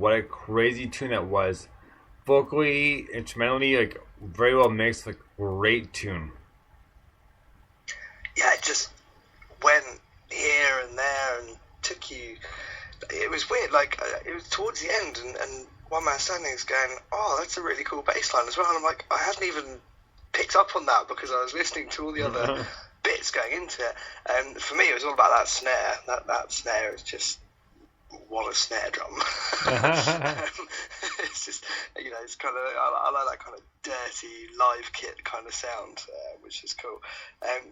what a crazy tune that was. Vocally, instrumentally, like very well mixed, like great tune. Yeah, it just went here and there and took you. It was weird, like it was towards the end, and One Man Standing is going, oh, that's a really cool bass line as well. And I'm like, I hadn't even picked up on that because I was listening to all the other bits going into it. And for me, it was all about that snare. That snare is just, what a snare drum. It's just, you know, it's kind of, I like that kind of dirty live kit kind of sound, which is cool.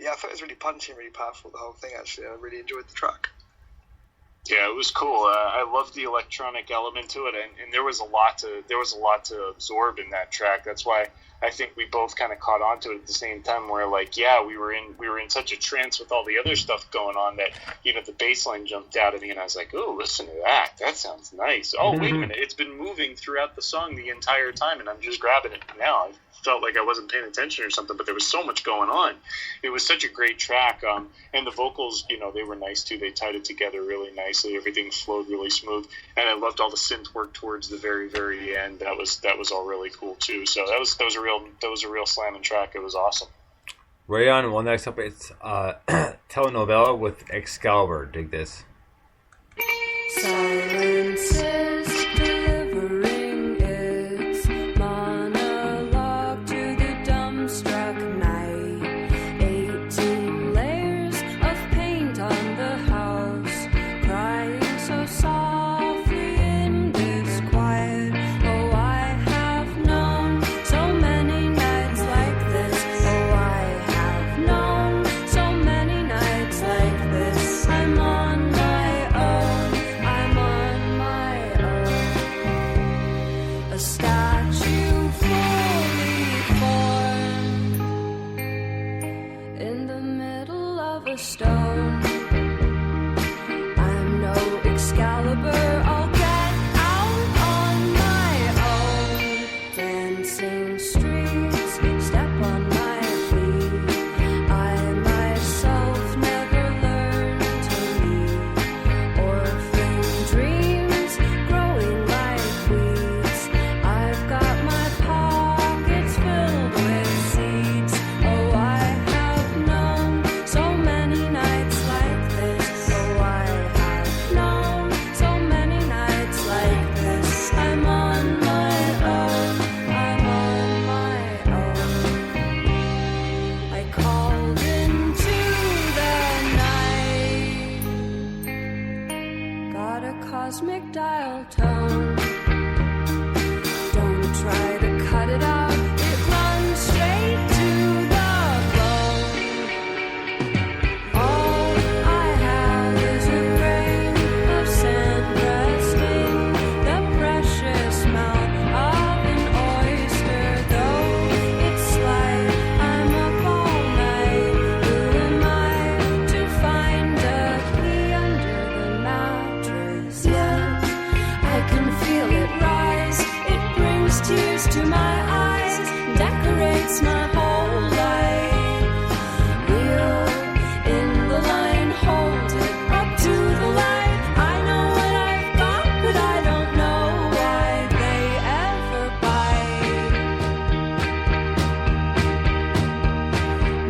Yeah, I thought it was really punchy and really powerful, the whole thing, actually. I really enjoyed the track. Yeah, it was cool. I loved the electronic element to it, and there was a lot to absorb in that track. That's why I think we both kind of caught on to it at the same time. Where like, yeah, we were in such a trance with all the other stuff going on that, you know, the bass line jumped out at me, and I was like, oh, listen to that. That sounds nice. Oh, wait a minute, it's been moving throughout the song the entire time, and I'm just grabbing it now. I felt like I wasn't paying attention or something, but there was so much going on. It was such a great track, and the vocals, you know, they were nice too. They tied it together really nicely. Everything flowed really smooth, and I loved all the synth work towards the very, very end. That was all really cool too. So that was a real slamming track. It was awesome. Right on. Well, next up it's Telenovela with Excalibur. Dig this. Silence is delivering its monologue to the dumbstruck night. 18 layers of paint on the house, crying so softly in this quiet. Oh, I have known so many nights like this. Oh, I have known so many nights like this. I'm on my own. I'm on my own. A statue fully formed in the middle of a stone. I'm no Excalibur. I'll get out on my own. Dancing streets, step on my feet. I myself never learned to lead. Orphan dreams growing like weeds. I've got my pockets filled with seeds. Oh, I have known so many nights like this. Oh, I have known so many nights like this. I'm on my own. I'm on my own. I called into the night. Got a cosmic dial tone. Don't try to cut it out. It runs straight to the bone. All I have is a grain of sand resting the precious mouth of an oyster. Though it's light, I'm up all night. Who am I to find a key under the mattress? Yet I can feel it rise. It brings tears to my eyes, decorates my whole life. Wheel in the line, hold it up to the light. I know what I've got, but I don't know why they ever bite.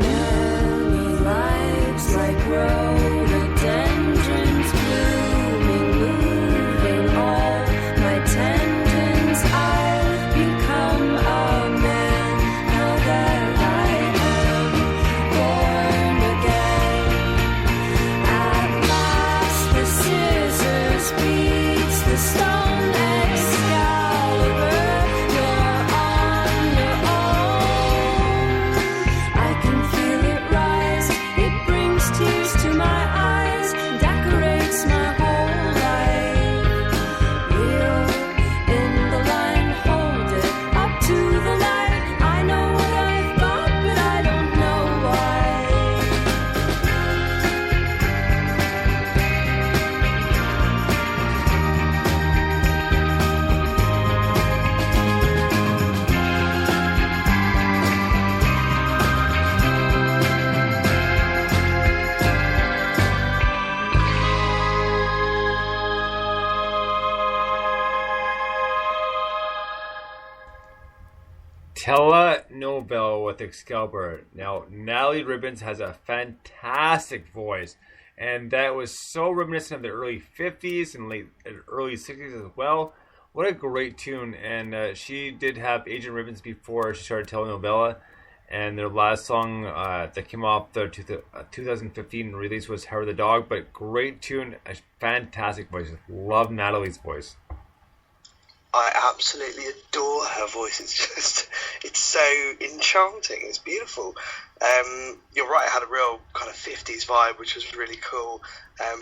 Many lives like rhododendrons blooming, moving all my tendons. I'll become a man now that I am born again. At last the scissors beats the stone. Excalibur, you're on your own. I can feel it rise. It brings tears to my eyes, decorates my whole life. Wheel Telenovela with Excalibur. Now, Natalie Ribbons has a fantastic voice, and that was so reminiscent of the early 50s and early 60s as well. What a great tune. And she did have Agent Ribbons before she started Telenovela, and their last song that came off the 2015 release was Howard the Dog, but great tune, a fantastic voice. Love Natalie's voice. I absolutely adore her voice. It's so enchanting. It's beautiful. You're right, it had a real kind of 50s vibe, which was really cool,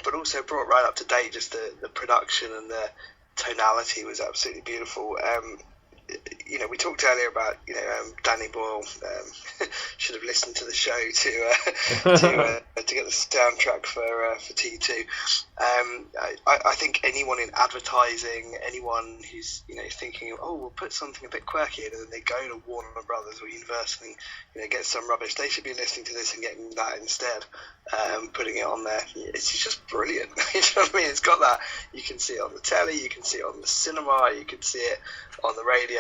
but also brought right up to date. Just the production and the tonality was absolutely beautiful. We talked earlier about Danny Boyle should have listened to the show to get the soundtrack for T2. I think anyone in advertising, anyone who's thinking, oh, we'll put something a bit quirky in, and then they go to Warner Brothers or Universal and get some rubbish, they should be listening to this and getting that instead, putting it on there. It's just brilliant. You know what I mean? It's got that. You can see it on the telly, you can see it on the cinema, you can see it on the radio.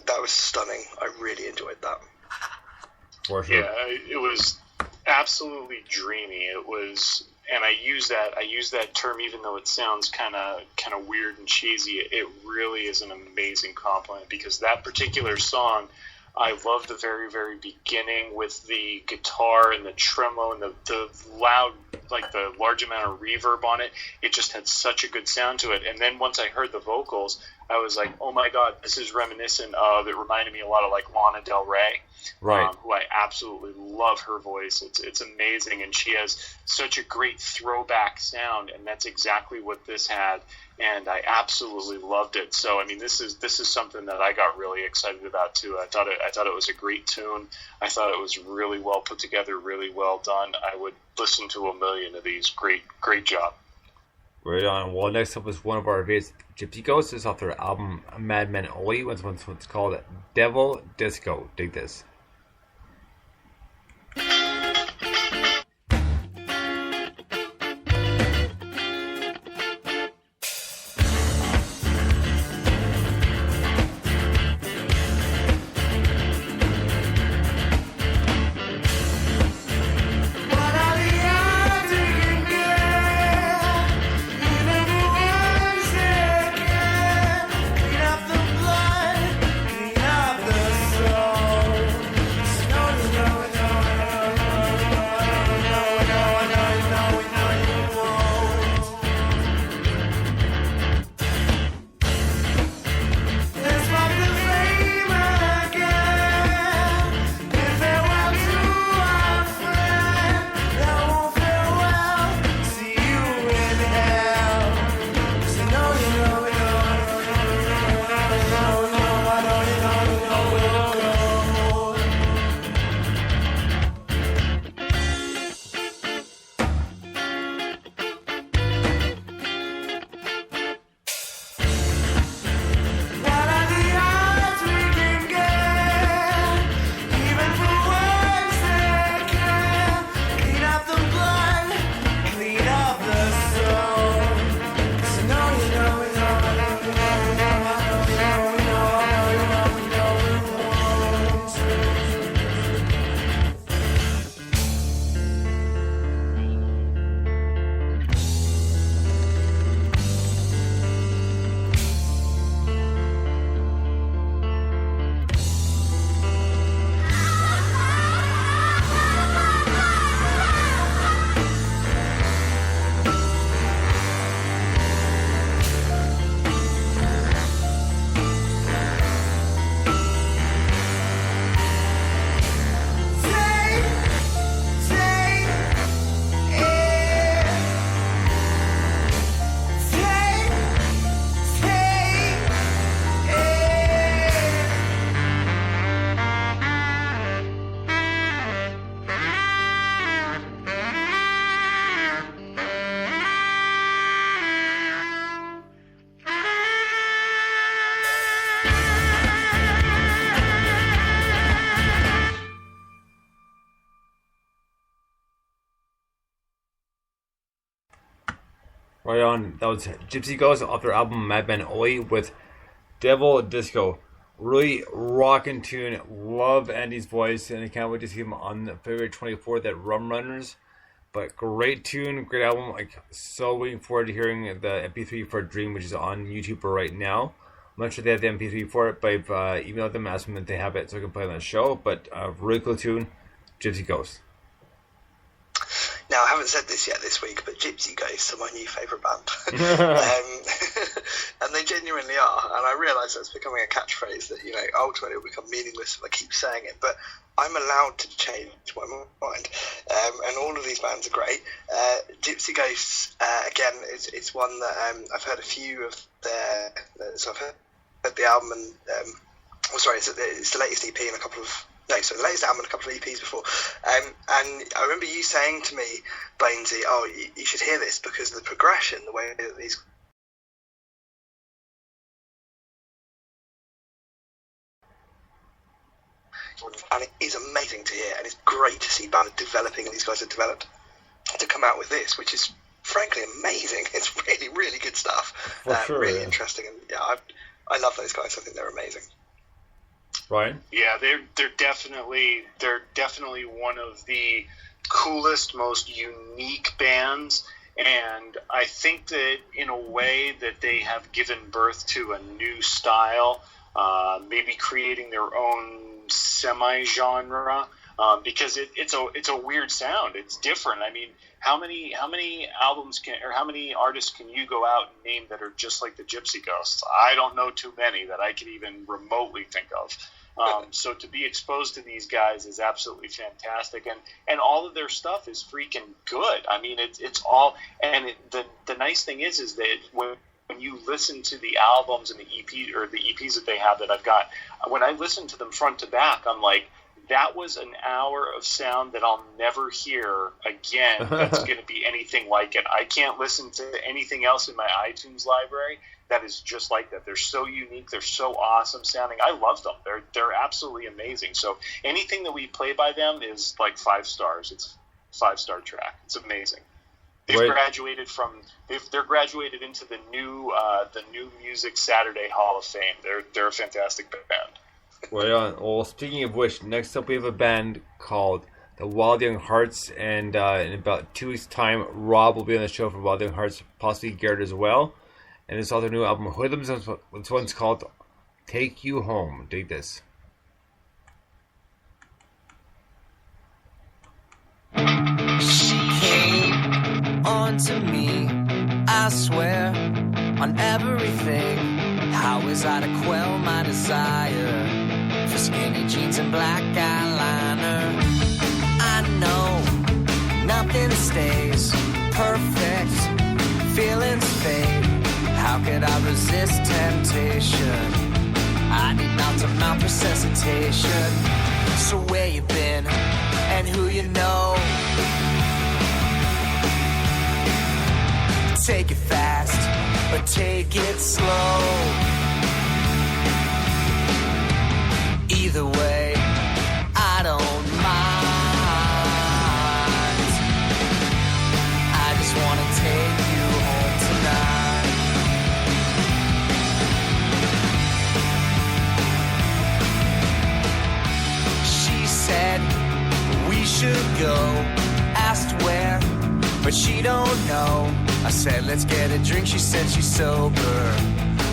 That was stunning. I really enjoyed that. For sure. Yeah, it was absolutely dreamy. It was, and I use that term even though it sounds kind of weird and cheesy. It really is an amazing compliment, because that particular song, I love the very, very beginning with the guitar and the tremolo and the loud, like the large amount of reverb on it. It just had such a good sound to it. And then once I heard the vocals, I was like, oh my God, this is reminiscent of, it reminded me a lot of like Lana Del Rey, right? Who I absolutely love her voice. It's amazing. And she has such a great throwback sound. And that's exactly what this had. And I absolutely loved it. So, I mean, this is something that I got really excited about too. I thought it was a great tune. I thought it was really well put together, really well done. I would listen to a million of these. Great job. Right on. Well, next up was one of our favorites, Gypsy Ghosts. This is off their album Madman Oli. What's called Devil Disco. Dig this. Right on. That was Gypsy Ghosts off their album Madman Oli with Devil Disco. Really rockin' tune. Love Andy's voice, and I can't wait to see him on February 24th at Rum Runners. But great tune, great album. Like, so waiting forward to hearing the MP3 for Dream, which is on YouTube right now. I'm not sure they have the MP3 for it, but I've emailed them, asked them if they have it so I can play it on the show. But really cool tune, Gypsy Ghost. Now, I haven't said this yet this week, but Gypsy Ghosts are my new favourite band. And they genuinely are. And I realise that's becoming a catchphrase that, you know, ultimately will become meaningless if I keep saying it. But I'm allowed to change my mind. And all of these bands are great. Gypsy Ghosts, again, it's one that I've heard a few of their... So I've heard the album and... it's the latest EP and a couple of... No, so the latest album and a couple of EPs before. And I remember you saying to me, Blainesy, you should hear this because of the progression, the way that these... And it is amazing to hear, and it's great to see bands developing, and these guys have developed to come out with this, which is frankly amazing. It's really, really good stuff. Sure, really interesting, and yeah, I love those guys. I think they're amazing. Ryan? Yeah, they're definitely one of the coolest, most unique bands, and I think that in a way that they have given birth to a new style, maybe creating their own semi-genre, because it's a weird sound. It's different. I mean, how many albums how many artists can you go out and name that are just like the Gypsy Ghosts? I don't know too many that I could even remotely think of. So to be exposed to these guys is absolutely fantastic, and all of their stuff is freaking good. I mean, it's all, and the nice thing is that when you listen to the albums and the EPs that they have that I've got, when I listen to them front to back, I'm like, that was an hour of sound that I'll never hear again that's going to be anything like it. I can't listen to anything else in my iTunes library that is just like that. They're so unique. They're so awesome sounding. I love them. They're absolutely amazing. So anything that we play by them is like 5 stars. It's a 5-star track. It's amazing. They're graduated into the new Music Saturday Hall of Fame. They're a fantastic band. Right on. Well, speaking of which, next up we have a band called the Wild Young Hearts, and in about 2 weeks' time, Rob will be on the show for Wild Young Hearts, possibly Garrett as well. And it's also their new album, Hoodlums. This one's called Take You Home. Dig this. She came onto me, I swear, on everything. How was I to quell my desire for skinny jeans and black eyeliner? I know nothing stays perfect, feelings fade. How could I resist temptation? I need mouth-to-mouth resuscitation. So where you been and who you know? Take it fast or take it slow. Either way, I don't mind. I just wanna take you home tonight. She said we should go, asked where, but she don't know. I said let's get a drink, she said she's sober,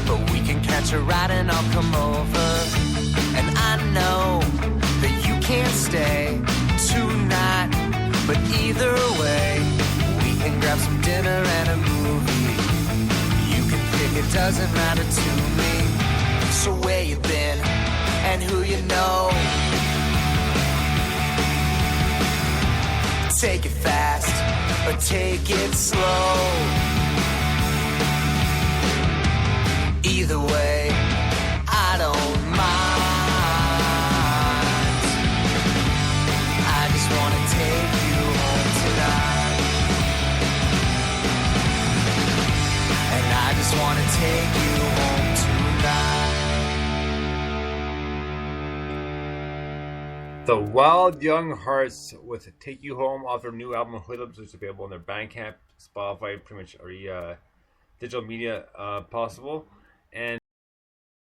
but we can catch a ride and I'll come over. And I know that you can't stay tonight, but either way, we can grab some dinner and a movie. You can pick, it doesn't matter to me. So where you been and who you know? Take it fast or take it slow. Either way, I don't mind. I just wanna take you home tonight. And I just wanna take you home tonight. The Wild Young Hearts with Take You Home off their new album Hoodlums, which is available on their Bandcamp, Spotify, pretty much every digital media possible. And